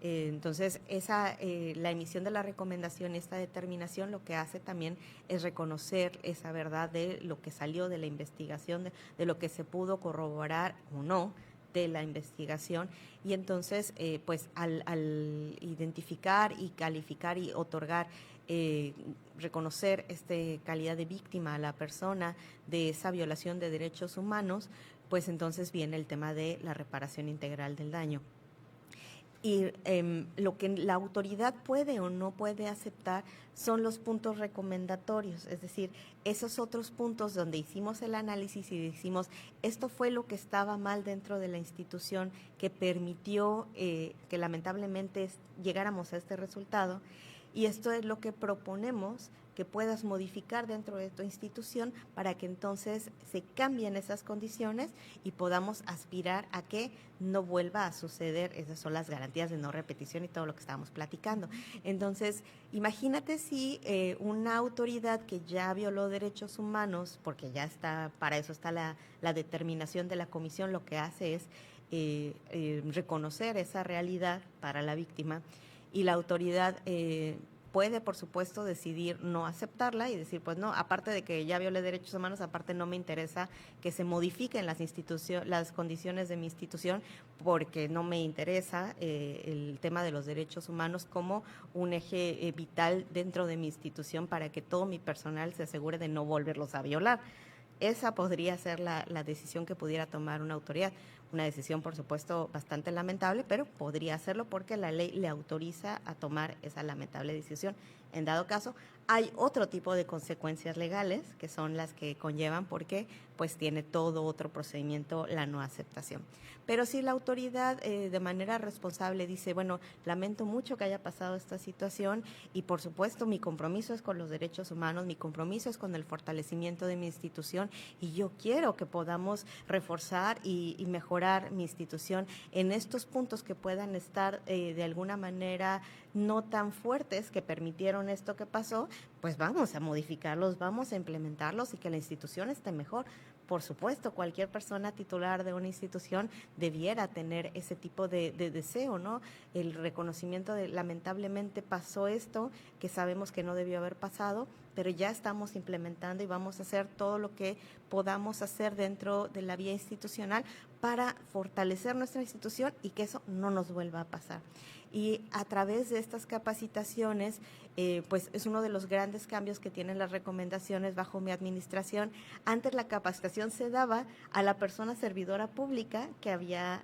Entonces, la emisión de la recomendación, esta determinación, lo que hace también es reconocer esa verdad de lo que salió de la investigación, de lo que se pudo corroborar o no de la investigación, y entonces, pues al identificar y calificar y otorgar, reconocer calidad de víctima a la persona de esa violación de derechos humanos, pues entonces viene el tema de la reparación integral del daño. Y lo que la autoridad puede o no puede aceptar son los puntos recomendatorios, es decir, esos otros puntos donde hicimos el análisis y decimos, esto fue lo que estaba mal dentro de la institución que permitió que lamentablemente llegáramos a este resultado, y esto es lo que proponemos que puedas modificar dentro de tu institución para que entonces se cambien esas condiciones y podamos aspirar a que no vuelva a suceder. Esas son las garantías de no repetición y todo lo que estábamos platicando. Entonces, imagínate si una autoridad que ya violó derechos humanos, porque ya está, para eso está la determinación de la comisión, lo que hace es reconocer esa realidad para la víctima, y la autoridad puede, por supuesto, decidir no aceptarla y decir, pues no, aparte de que ya viole derechos humanos, aparte no me interesa que se modifiquen las condiciones de mi institución, porque no me interesa el tema de los derechos humanos como un eje vital dentro de mi institución para que todo mi personal se asegure de no volverlos a violar. Esa podría ser la decisión que pudiera tomar una autoridad. Una decisión, por supuesto, bastante lamentable, pero podría hacerlo porque la ley le autoriza a tomar esa lamentable decisión. En dado caso, hay otro tipo de consecuencias legales que son las que conllevan, porque pues tiene todo otro procedimiento la no aceptación. Pero si la autoridad de manera responsable dice, bueno, lamento mucho que haya pasado esta situación y por supuesto mi compromiso es con los derechos humanos, mi compromiso es con el fortalecimiento de mi institución y yo quiero que podamos reforzar y mejorar mejorar mi institución en estos puntos que puedan estar de alguna manera no tan fuertes, que permitieron esto que pasó, pues vamos a modificarlos, vamos a implementarlos y que la institución esté mejor. Por supuesto, cualquier persona titular de una institución debiera tener ese tipo de deseo, ¿no? El reconocimiento de lamentablemente pasó esto, que sabemos que no debió haber pasado, pero ya estamos implementando y vamos a hacer todo lo que podamos hacer dentro de la vía institucional para fortalecer nuestra institución y que eso no nos vuelva a pasar. Y a través de estas capacitaciones, pues es uno de los grandes cambios que tienen las recomendaciones bajo mi administración. Antes la capacitación se daba a la persona servidora pública que había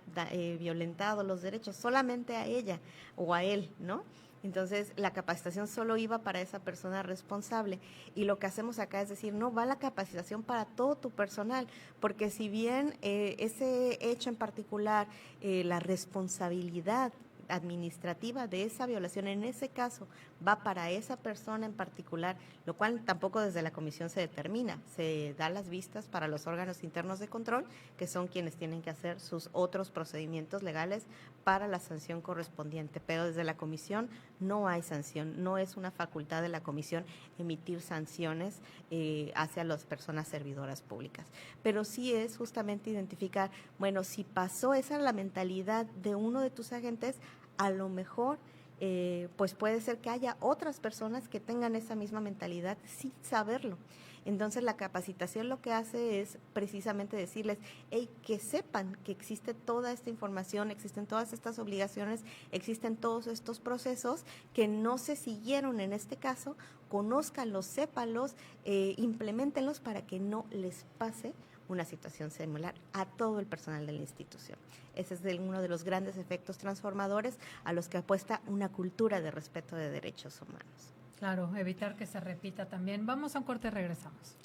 violentado los derechos, solamente a ella o a él, ¿no? Entonces, la capacitación solo iba para esa persona responsable. Y lo que hacemos acá es decir, no, va la capacitación para todo tu personal, porque si bien ese hecho en particular, la responsabilidad administrativa de esa violación, en ese caso, va para esa persona en particular, lo cual tampoco desde la comisión se determina, se da las vistas para los órganos internos de control, que son quienes tienen que hacer sus otros procedimientos legales para la sanción correspondiente, pero desde la comisión no hay sanción, no es una facultad de la comisión emitir sanciones hacia las personas servidoras públicas, pero sí es justamente identificar, bueno, si pasó esa es la mentalidad de uno de tus agentes, a lo mejor pues puede ser que haya otras personas que tengan esa misma mentalidad sin saberlo. Entonces la capacitación lo que hace es precisamente decirles, que sepan que existe toda esta información, existen todas estas obligaciones, existen todos estos procesos que no se siguieron en este caso, conózcanlos, sépanlos, implementenlos para que no les pase una situación similar a todo el personal de la institución. Ese es uno de los grandes efectos transformadores a los que apuesta una cultura de respeto de derechos humanos. Claro, evitar que se repita también. Vamos a un corte y regresamos.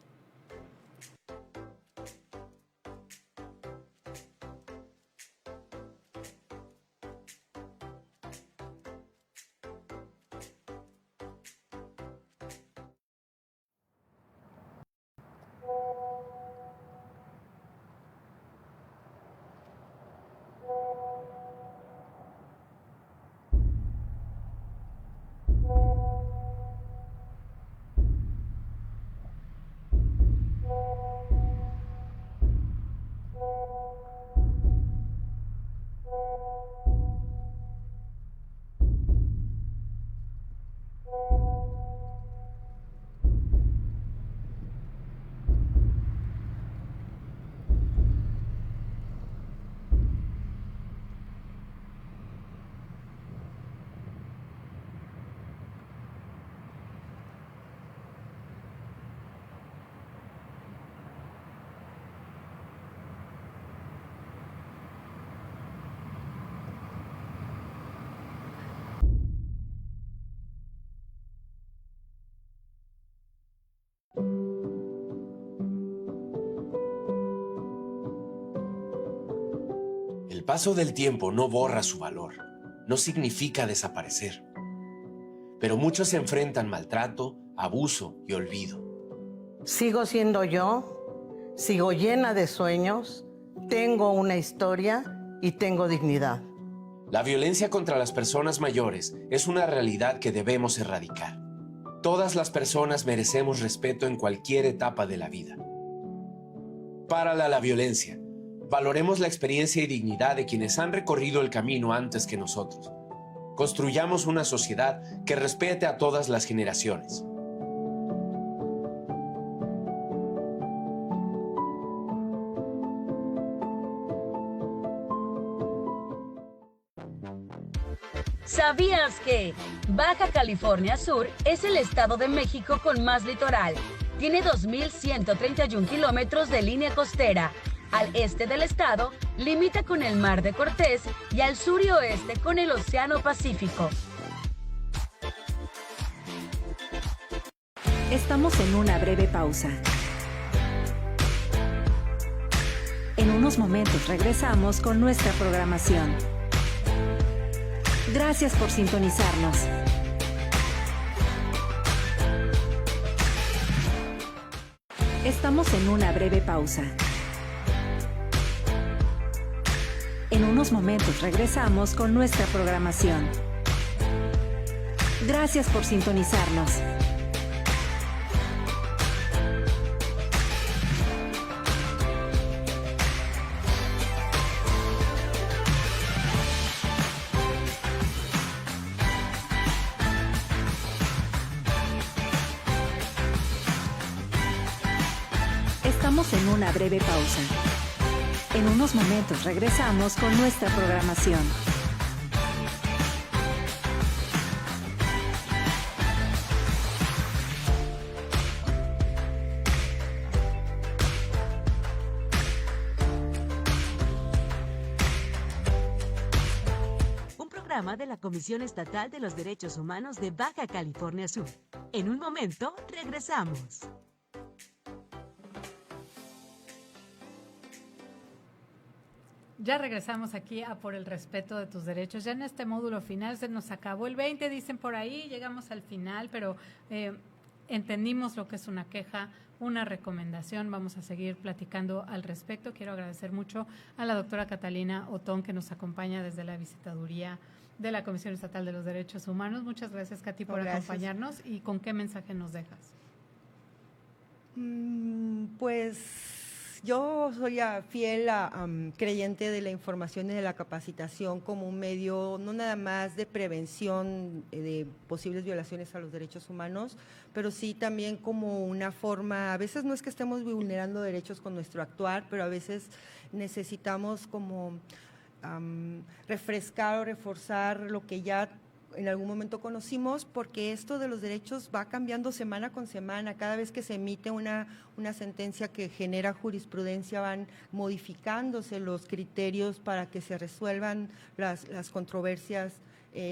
El paso del tiempo no borra su valor, no significa desaparecer. Pero muchos se enfrentan maltrato, abuso y olvido. Sigo siendo yo, sigo llena de sueños, tengo una historia y tengo dignidad. La violencia contra las personas mayores es una realidad que debemos erradicar. Todas las personas merecemos respeto en cualquier etapa de la vida. Párala la violencia. Valoremos la experiencia y dignidad de quienes han recorrido el camino antes que nosotros. Construyamos una sociedad que respete a todas las generaciones. ¿Sabías que Baja California Sur es el estado de México con más litoral? Tiene 2.131 kilómetros de línea costera. Al este del estado, limita con el Mar de Cortés y al sur y oeste con el Océano Pacífico. Estamos en una breve pausa. En unos momentos regresamos con nuestra programación. Gracias por sintonizarnos. Estamos en una breve pausa. En unos momentos regresamos con nuestra programación. Gracias por sintonizarnos. Estamos en una breve pausa. En unos momentos regresamos con nuestra programación. Un programa de la Comisión Estatal de los Derechos Humanos de Baja California Sur. En un momento, regresamos. Ya regresamos aquí a Por el Respeto de tus Derechos. Ya en este módulo final se nos acabó el 20, dicen por ahí, llegamos al final, pero entendimos lo que es una queja, una recomendación. Vamos a seguir platicando al respecto. Quiero agradecer mucho a la doctora Catalina Otón, que nos acompaña desde la visitaduría de la Comisión Estatal de los Derechos Humanos. Muchas gracias, Katy, por acompañarnos. ¿Y con qué mensaje nos dejas? Pues yo soy fiel creyente de la información y de la capacitación como un medio no nada más de prevención de posibles violaciones a los derechos humanos, pero sí también como una forma, a veces no es que estemos vulnerando derechos con nuestro actuar, pero a veces necesitamos como refrescar o reforzar lo que ya en algún momento conocimos, porque esto de los derechos va cambiando semana con semana. Cada vez que se emite una sentencia que genera jurisprudencia, van modificándose los criterios para que se resuelvan las controversias,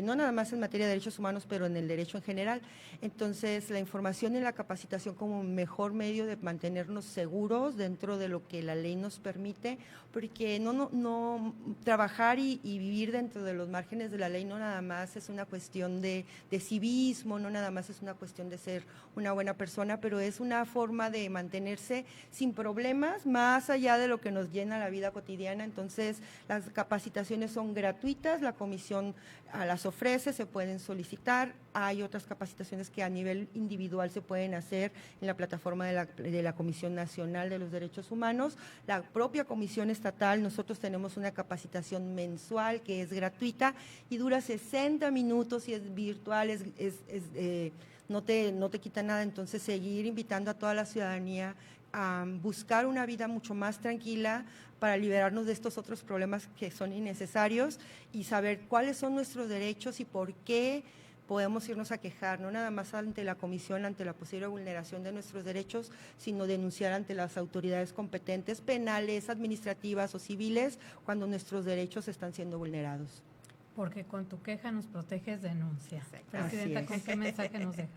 no nada más en materia de derechos humanos, pero en el derecho en general. Entonces, la información y la capacitación como mejor medio de mantenernos seguros dentro de lo que la ley nos permite, porque no trabajar y vivir dentro de los márgenes de la ley no nada más es una cuestión de civismo, no nada más es una cuestión de ser una buena persona, pero es una forma de mantenerse sin problemas, más allá de lo que nos llena la vida cotidiana. Entonces, las capacitaciones son gratuitas, la comisión las ofrece, se pueden solicitar. Hay otras capacitaciones que a nivel individual se pueden hacer en la plataforma de la Comisión Nacional de los Derechos Humanos. La propia Comisión Estatal, nosotros tenemos una capacitación mensual que es gratuita y dura 60 minutos y es virtual, no te quita nada. Entonces, seguir invitando a toda la ciudadanía a buscar una vida mucho más tranquila para liberarnos de estos otros problemas que son innecesarios y saber cuáles son nuestros derechos y por qué podemos irnos a quejar, no nada más ante la comisión, ante la posible vulneración de nuestros derechos, sino denunciar ante las autoridades competentes, penales, administrativas o civiles, cuando nuestros derechos están siendo vulnerados. Porque con tu queja nos proteges, denuncia. Presidenta, ¿con qué mensaje nos deja?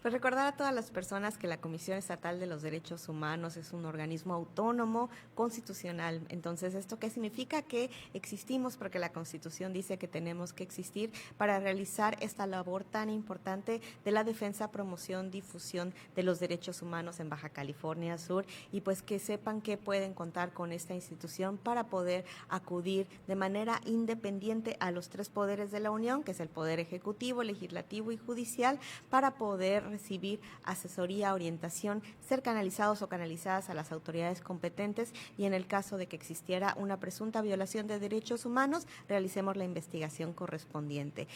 Pues recordar a todas las personas que la Comisión Estatal de los Derechos Humanos es un organismo autónomo, constitucional. Entonces, ¿esto qué significa? Que existimos porque la Constitución dice que tenemos que existir para realizar esta labor tan importante de la defensa, promoción, difusión de los derechos humanos en Baja California Sur, y pues que sepan que pueden contar con esta institución para poder acudir de manera independiente a los tres poderes de la Unión, que es el Poder Ejecutivo, Legislativo y Judicial, para poder recibir asesoría, orientación, ser canalizados o canalizadas a las autoridades competentes y en el caso de que existiera una presunta violación de derechos humanos, realicemos la investigación correspondiente.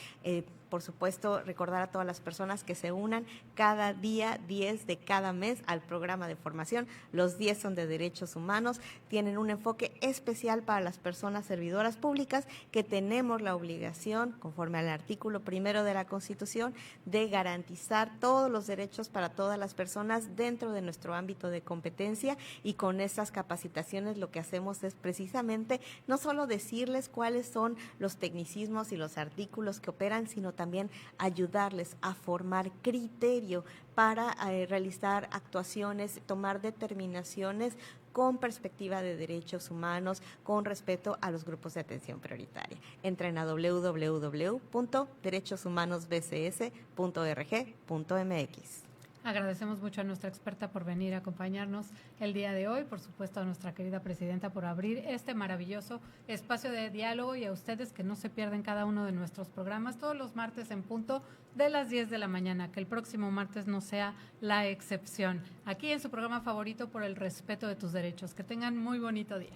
Por supuesto, recordar a todas las personas que se unan cada día 10 de cada mes al programa de formación. Los 10 son de derechos humanos, tienen un enfoque especial para las personas servidoras públicas que tenemos la obligación, conforme al artículo 1 de la Constitución, de garantizar todos los derechos para todas las personas dentro de nuestro ámbito de competencia, y con estas capacitaciones lo que hacemos es precisamente no solo decirles cuáles son los tecnicismos y los artículos que operan, sino también ayudarles a formar criterio para realizar actuaciones, tomar determinaciones con perspectiva de derechos humanos, con respeto a los grupos de atención prioritaria. Entren a www.derechoshumanosbcs.org.mx. Agradecemos mucho a nuestra experta por venir a acompañarnos el día de hoy, por supuesto a nuestra querida presidenta por abrir este maravilloso espacio de diálogo y a ustedes que no se pierden cada uno de nuestros programas todos los martes en punto de las 10 de la mañana, que el próximo martes no sea la excepción. Aquí en su programa favorito, Por el respeto de tus derechos. Que tengan muy bonito día.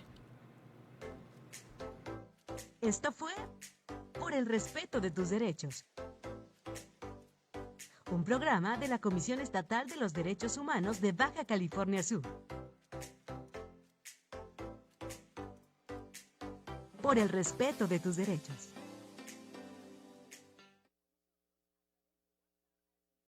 Esto fue Por el respeto de tus derechos, un programa de la Comisión Estatal de los Derechos Humanos de Baja California Sur. Por el respeto de tus derechos.